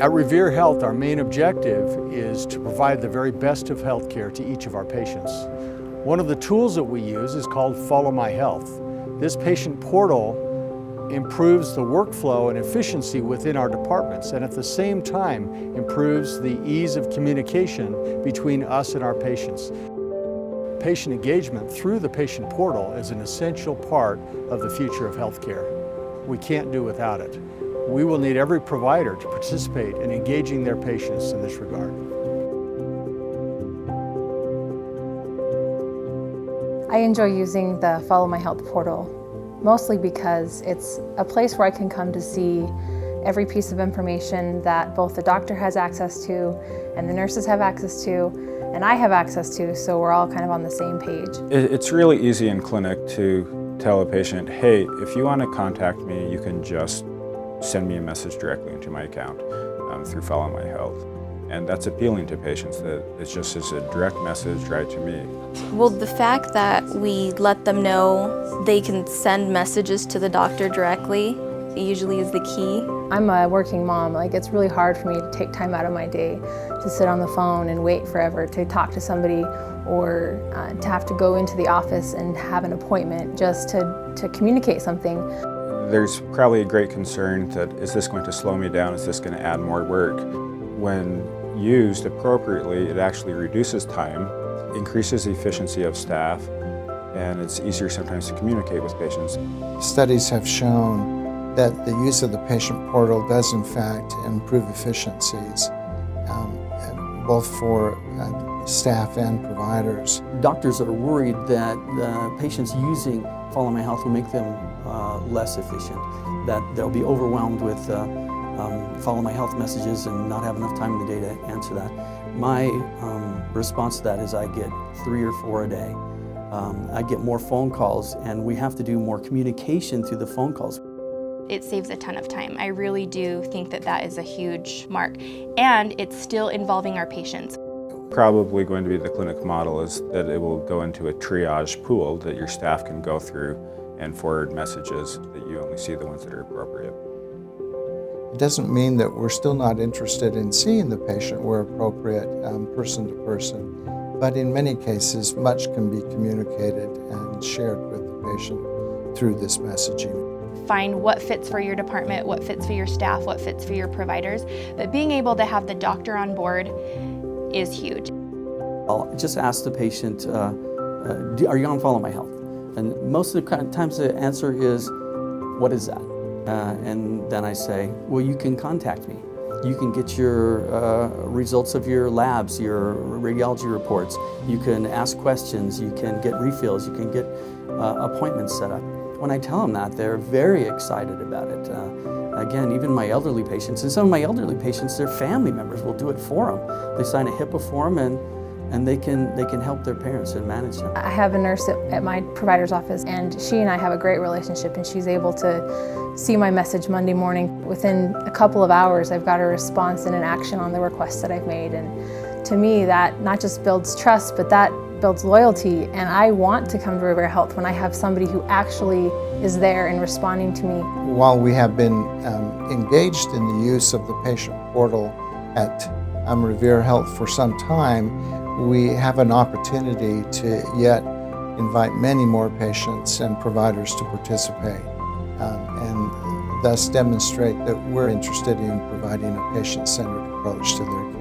At Revere Health, our main objective is to provide the very best of health care to each of our patients. One of the tools that we use is called Follow My Health. This patient portal improves the workflow and efficiency within our departments, and at the same time improves the ease of communication between us and our patients. Patient engagement through the patient portal is an essential part of the future of healthcare. We can't do without it. We will need every provider to participate in engaging their patients in this regard. I enjoy using the Follow My Health portal, mostly because it's a place where I can come to see every piece of information that both the doctor has access to and the nurses have access to and I have access to, so we're all kind of on the same page. It's really easy in clinic to tell a patient, hey, if you want to contact me, you can just send me a message directly into my account through Follow My Health. And that's appealing to patients, that it's just as a direct message right to me. Well, the fact that we let them know they can send messages to the doctor directly usually is the key. I'm a working mom. It's really hard for me to take time out of my day to sit on the phone and wait forever to talk to somebody, or to have to go into the office and have an appointment just to communicate something. There's probably a great concern that, is this going to slow me down? Is this going to add more work? When used appropriately, it actually reduces time, increases the efficiency of staff, and it's easier sometimes to communicate with patients. Studies have shown that the use of the patient portal does in fact improve efficiencies, both for staff and providers. Doctors are worried that patients using Follow My Health will make them less efficient, that they'll be overwhelmed with Follow My Health messages and not have enough time in the day to answer that. My response to that is I get 3 or 4 a day. I get more phone calls, and we have to do more communication through the phone calls. It saves a ton of time. I really do think that that is a huge mark. And it's still involving our patients. Probably going to be the clinic model is that it will go into a triage pool that your staff can go through and forward messages, that you only see the ones that are appropriate. It doesn't mean that we're still not interested in seeing the patient where appropriate, person to person, but in many cases much can be communicated and shared with the patient through this messaging. Find what fits for your department, what fits for your staff, what fits for your providers. But being able to have the doctor on board is huge. I'll just ask the patient, are you on Follow My Health? And most of the times the answer is, what is that? And then I say, well, you can contact me. You can get your results of your labs, your radiology reports. You can ask questions, you can get refills, you can get appointments set up. When I tell them that, they're very excited about it. Again, even my elderly patients, and some of my elderly patients, their family members will do it for them. They sign a HIPAA form and they can help their parents and manage them. I have a nurse at my provider's office, and she and I have a great relationship, and she's able to see my message Monday morning. Within a couple of hours, I've got a response and an action on the request that I've made. And to me, that not just builds trust, but that builds loyalty, and I want to come to Revere Health when I have somebody who actually is there and responding to me. While we have been engaged in the use of the patient portal at Revere Health for some time, we have an opportunity to yet invite many more patients and providers to participate, and thus demonstrate that we're interested in providing a patient-centered approach to their care.